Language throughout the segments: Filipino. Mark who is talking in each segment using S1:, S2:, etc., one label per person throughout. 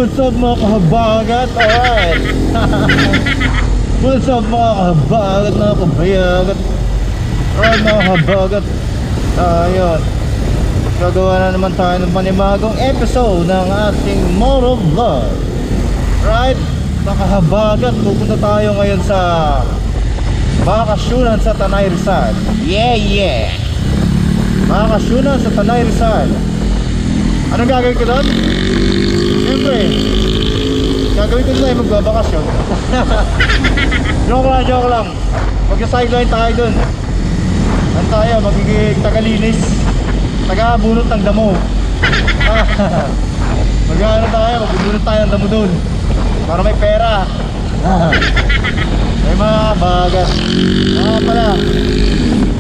S1: What's up mga kahabagat? Alright. What's up mga kahabagat, mga kabayagat? Alright mga kahabagat. Ayun, gagawa na naman tayo ng panibagong episode ng ating motor vlog. Right mga kahabagat, pupunta tayo ngayon sa bakasyunan sa Tanay Rizal. Yeah. Bakasyunan sa Tanay Rizal. Anong gagawin ko doon? Siyempre, gagawin ko doon ay magbabakasyon. Joke lang. Mag-sideline tayo doon. Ano tayo? Magiging tagalinis, taga-bunot ng damo. Mag-ano tayo? Magbubunot tayo ng damo doon para may pera. May mga bagat. Pala,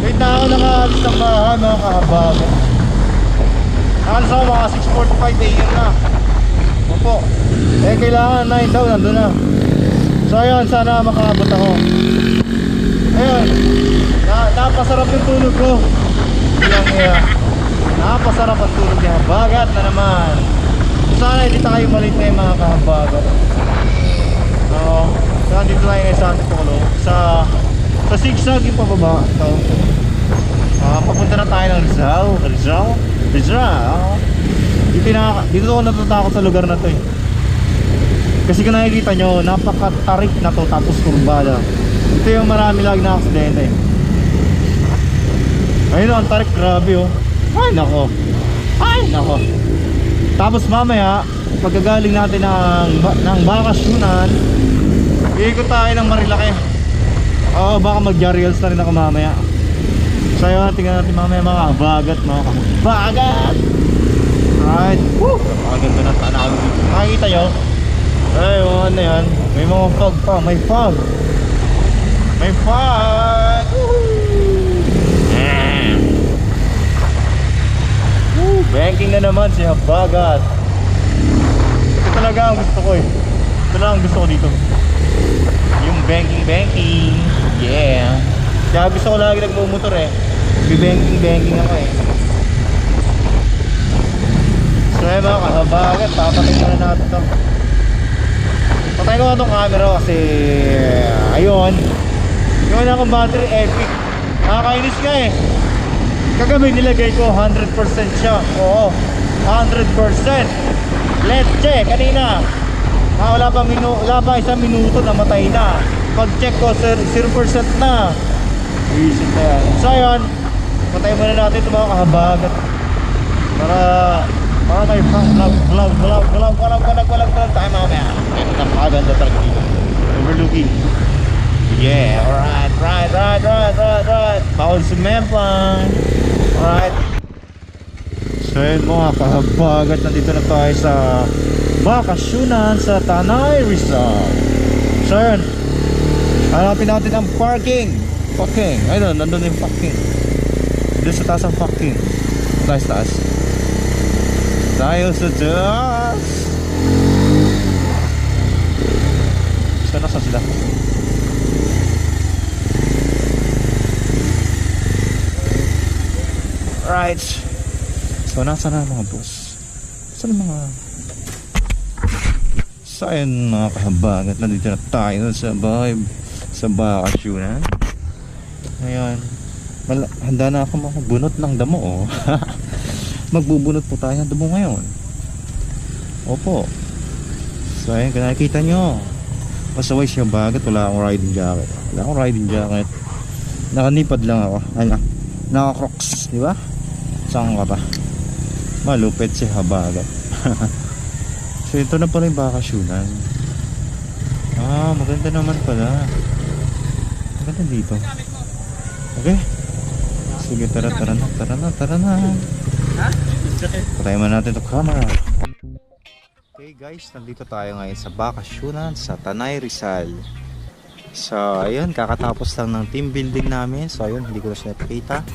S1: wait na ako nakaalis ng bahay mga kahabagat. Nakalis ako mga 6:45 AM na. Opo. Kailangan 9 daw, nandun na. So ayun, sana makaabot ako. Ayun, napasarap yung tulog ko. Napasarap ang tulog niya. Bagat na naman. Sana hindi tayo malit ngayon mga kahabagat. So dito tayo ngayon sa ating polo. Sa zigzag yung pababa. So papunta na tayo ng Rizal. Dito ako natatakot sa lugar na to eh. Kasi kung nakikita nyo, napakatarik na to tapos kurbada. Ito yung marami lagi na aksidente. Ayun o, ang tarik, grabe oh. Ay nako. Tapos mamaya, pagkagaling natin ng bakasyunan, iikot tayo ng Marilaki. Oo, baka mag-jarials na rin ako mamaya. So yun, tingnan natin mamaya mga bagat. Alright. Woo! Napakaganda na tanawin. Makikita nyo? Ay, ano yan? May mga fog pa. May fog. Banking na naman si Habagat. Ito talaga ang gusto ko eh. Ito lang ang gusto ko dito. Yung banking. Yeah. Kaya gusto ko lagi nagmumotor eh. Banking ako eh. So mga kahabagat, papatay na natin ito. Patay ko na itong camera kasi ayun, yung na akong battery epic. Nakakainis ka eh. Kagabi nilagay ko 100% siya. Oo, 100%. Let's check. Kanina wala pa isang minuto na matay na. Pag check ko 0% na. Visit na yan. So ayun, patay muna natin ito mga kahabagat. Para may vlog tayo mamaya. Napakaganda talaga dito. Overlooking. Yeah, alright. Bawal sumempang. Alright. So yun mga kahabagat, nandito na tayo sa bakasyunan sa Tanay Rizal. So yun, hanapin natin ang parking. Ayun, nandun yung parking. Doon sa taas ang parking. Tayo sa taas. So nasa sila? Right. So nasa na mga boss? Saan mga So ayun mga kahabagat, nandito na tayo sa bahay, sa bakasyonan. Ngayon, handa na ako magbunot ng damo oh. Magbubunot po tayo ng damo ngayon. Opo. So ayun, kung nakikita nyo, pasaway siya bagat, wala akong riding jacket. Wala akong riding jacket. Nakanipad lang ako. Ay, naka-crocs, di ba? Saan ka ba? Malupit si habagat. So ito na pala yung bakasyonan. Maganda naman pala. Maganda dito. Okay. Sige, tara na. Patayin mo natin itong camera. Okay guys, nandito tayo ngayon sa bakasyonan sa Tanay Rizal. So ayun, kakatapos lang ng team building namin. So ayun, hindi ko na siya napakita.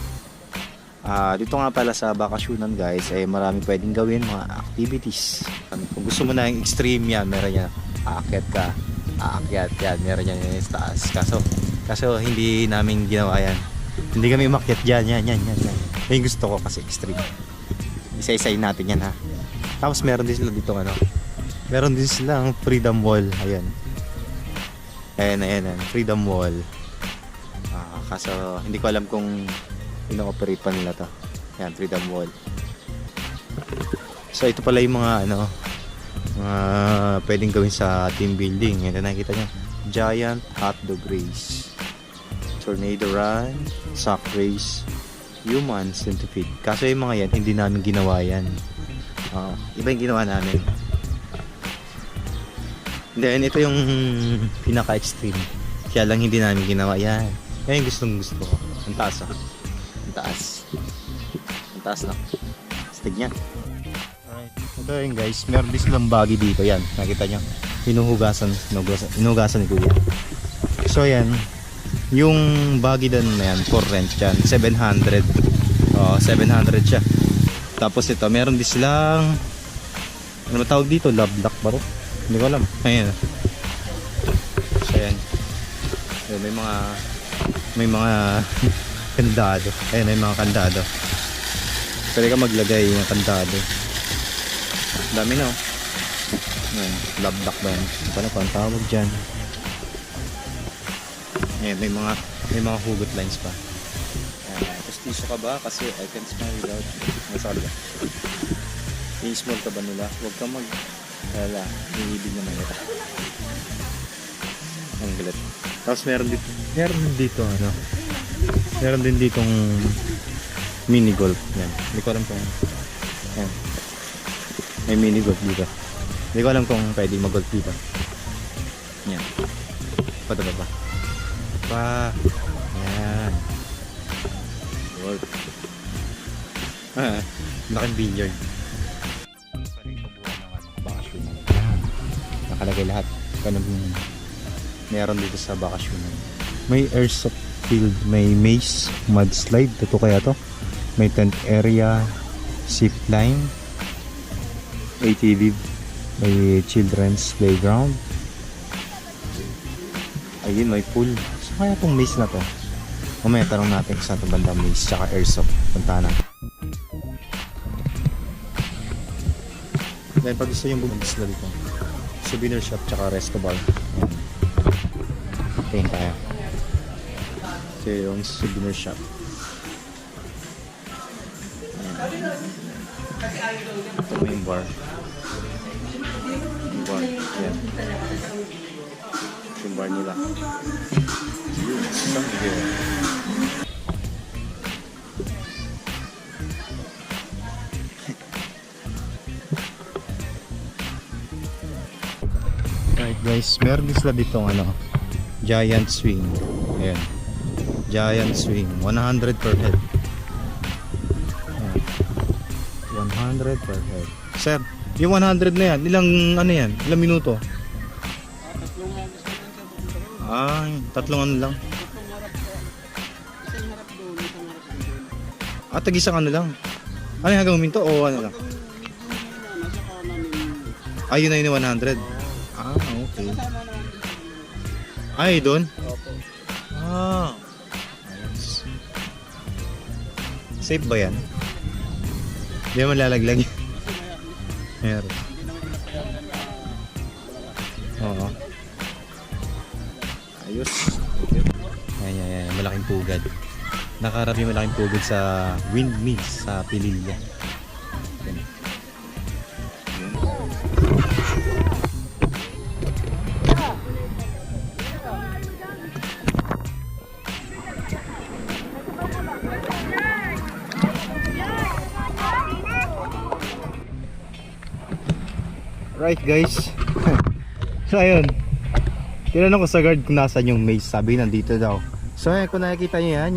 S1: Dito nga pala sa bakasyonan guys, marami pwedeng gawin mga activities. Kung gusto mo na yung extreme yan, meron yan. Aakyat ka, aakyat yan, meron yan yung taas. Kaso hindi namin ginawa yan. Hindi kami umakyat dyan, yan. Yung gusto ko kasi extreme. Isa-isayin natin yan ha. Tapos meron din sila dito meron din silang freedom wall. Ayan, freedom wall. Kaso hindi ko alam kung ino-operate pa nila to. Yan, freedom wall. So ito pala yung mga pwedeng gawin sa team building. Yan, nakikita nyo, giant hotdog race, tornado run, sack race, human centipede. Kaso yung mga yan, hindi namin ginawa yan. Iba yung ginawa namin. Then ito yung pinaka extreme, kaya lang hindi namin ginawa yan. Yan yung gustong gusto ko. Ang taas ang taas na stig niya. Alright, ito yun guys, meron din silang baggy dito. Yan, nakita nyo, hinuhugasan ni kuya. So yan, yung baggy doon na yan, for rent yan, 700. 700 siya. Tapos ito, meron din silang, ano ba tawag dito, love lock ba ro? Hindi ko alam. Ayan. So yan, may mga kandado. Ayan, may mga kandado. Pwede ka maglagay ng kandado. Dami na oh. Ayan, love lock ba yan? Paano pa ang tawag dyan? Ayan, may mga hugot lines pa. Gusto ka ba? Kasi I can smile without. Masabi ka. I-small ka ba nila? Huwag ka wala, hinibig naman ito. Ang galit. Tapos meron din ditong mini golf. Yan. Hindi ko alam kung yan. May mini golf dito. Hindi ko alam kung pwede mag-golf dito. Yan. Padaba ba? Yan. Golf. Laking billiard. Nakalagay lahat. Ganun meron dito sa bakasyonan. May airsoft field, may maze, mudslide, ito kaya to. May tent area, zip line, ATV, may children's playground. Ayun, may pool. So kaya tong maze na to? Mamaya tanong natin kung saan itong bandang maze tsaka airsoft. Punta na. Dahil pag gusto yung bumagis na dito, souvenir shop tsaka resto bar. Tingin tayo. Ito yung souvenir shop. Ito mo yung bar. Yung bar. Yan. Yung bar nila. Yun. Isang view. Right guys, meron din sila dito giant swing. Ayan. Giant swing. 100 per head. Ayan. 100 per head. Sir, yung 100 na yan, ilang minuto? Tatlong lang. Tag-isang lang. Ano yung hanggang huminto o ano lang? Ayun na yun 100. Okay. Ay, doon? Opo. Nice. Safe ba yan? Hindi naman lalaglag. Meron. Ayos. Ayan, malaking pugad. Nakaharap yung malaking pugad sa windmills sa Pililla. Ayan. Right guys. So ayun, tinanong ko sa guard kung nasan yung maze. Sabi nandito daw. So ayun, kung nakikita nyo yan,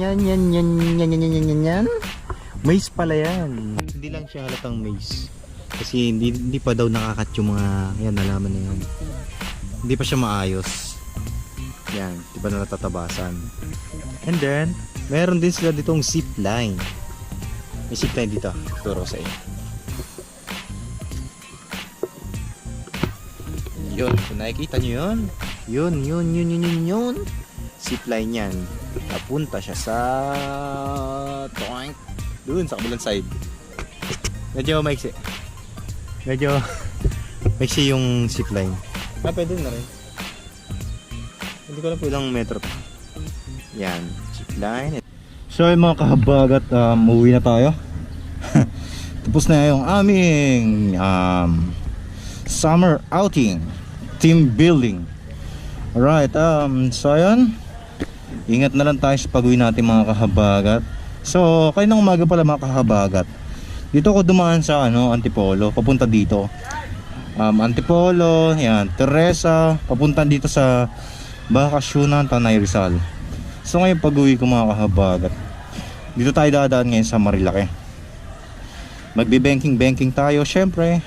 S1: maze pala yan. Hindi lang siya halatang maze, kasi hindi pa daw nakakat yung mga yan, nalaman na yan. Hindi pa siya maayos. Yan, di ba na natatabasan. And then meron din sila ditong zip line. May zip line dito, turo sa inyo. Yun, kung nakikita nyo yun, yun. Zipline yan. Napunta siya sa doon sa kabilang side. Medyo maiksi yung zipline. Pwede na rin. Hindi ko alam po ilang metro pa. Yan, zipline. So yung mga kahabagat, uwi na tayo. Tapos na yung aming summer outing, team building. Alright, so ayun, ingat na lang tayo sa pag-uwi natin mga kahabagat. So kaninang umaga pala mga kahabagat, dito ako dumaan sa Antipolo, papunta dito. Antipolo, yan, Teresa, papunta dito sa Bakasyunan, Tanay Rizal. So ngayon pag-uwi ko mga kahabagat, dito tayo dadaan ngayon sa Marilaki. Magbe-banking tayo, syempre.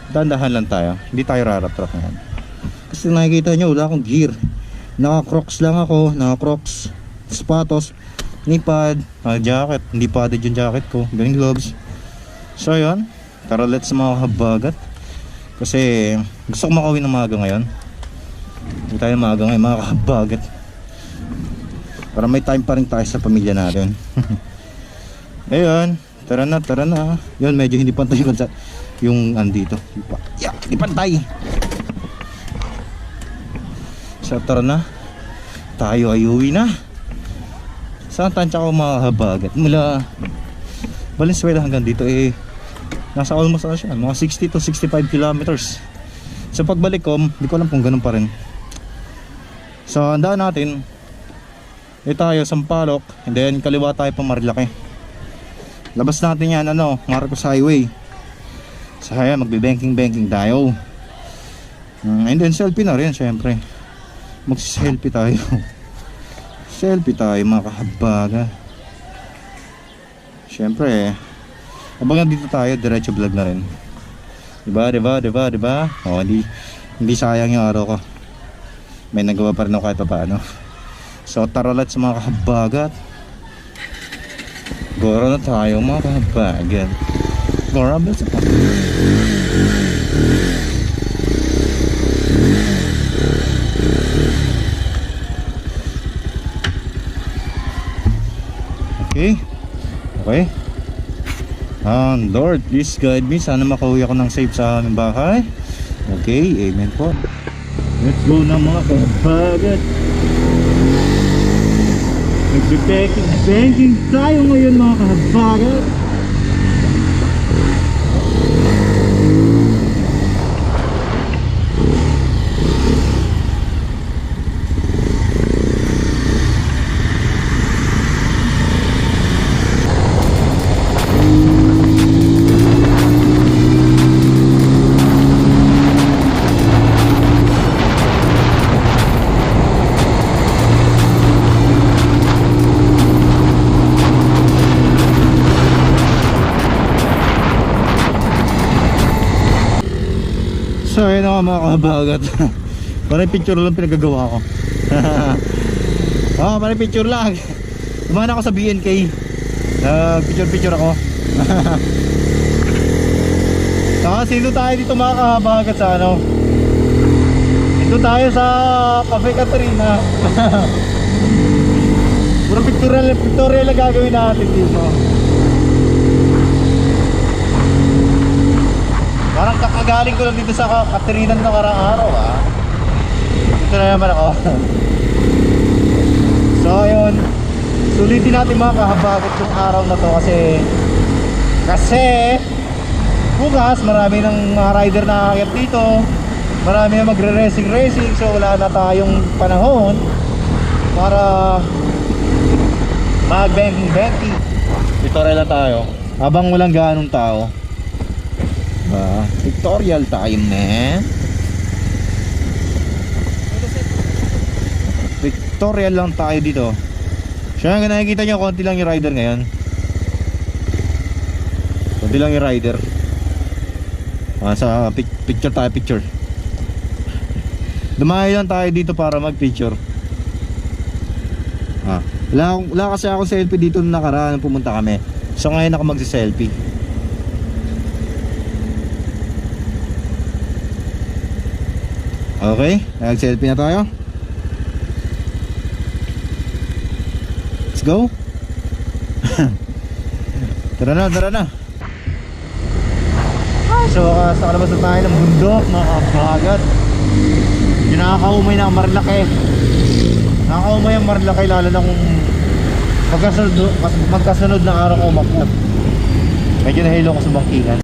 S1: Dandahan lang tayo, hindi tayo raratrap ngayon. Kasi nakikita nyo, wala akong gear. Naka-crocs lang ako, naka-crocs, sapatos, nipad, jacket. Hindi padded yung jacket ko, galing gloves. So yun, tara let's mga kahabagat. Kasi gusto ko makauwi ng maaga ngayon. Hindi tayo maaga ngayon mga kahabagat, para may time pa rin tayo sa pamilya natin. Ayun, tara na. Yun, medyo hindi pantay yung andito. Hindi pantay. So tara na, tayo ay uwi na. Saan tansya ko mga kahabagat? Mula Valenzuela hanggang dito nasa almost siya, mga 60 to 65 kilometers. So pagbalik ko, hindi ko alam kung ganun pa rin. So andaan natin, tayo Sampaloc, and then kaliwa tayo pa Marilaki. Labas natin yan Marcos Highway. So ayan, magbe-banking tayo. And then selfie na rin syempre. Mag-selfie tayo. Selfie tayo mga kahabaga. Syempre abangan dito tayo, diretso vlog na rin. Diba? O, hindi sayang yung araw ko. May nagawa pa rin ako kahit pa paano. So tara let's mga kahabagat. Goro na tayo mga kahabagat. Goro ba sa Okay. Lord, please guide me. Sana makauwi ako ng safe sa aming bahay. Okay, amen po. Let's go na mga kahabagat. Nagbe-banking tayo ngayon mga kahabagat. So ayun ako mga kahabagat. Parang picture lang pinagagawa ko. Parang picture lang. Dumaan ako sa BNK. Picture ako. Sino tayo dito mga kahabagat sa Dito tayo sa Cafe Caterina. Puro pictorial lang gagawin natin dito. Parang kakagaling ko lang dito sa Caterina na karang araw Ito na naman ako. So ayun, sulitin natin mga kahabagat yung araw na to kasi bukas marami ng mga rider na aakyat dito, marami na magre-racing, so wala na tayong panahon para mag-banking. Tutorial na tayo habang walang ganong tao. Tutorial tayo, man. Tutorial lang tayo dito. Siya nga nakikita nyo, konti lang yung rider ngayon. Konti lang yung rider. Sa picture tayo, picture. Dumayo lang tayo dito para mag-picture. Wala kasi ako selfie dito nung nakaraan nung pumunta kami. So ngayon ako magsi-selfie. Okay, nag-selfie na tayo. Let's go. Tara na. So sa kalabas na tayo ng bundok, mga kabagat. Nakakaumay na ang Marlaki. Nakakaumay ang Marlaki, lalo na kung magkasunod na araw ko umakyat. Medyo nahilo ko sa bangkingan.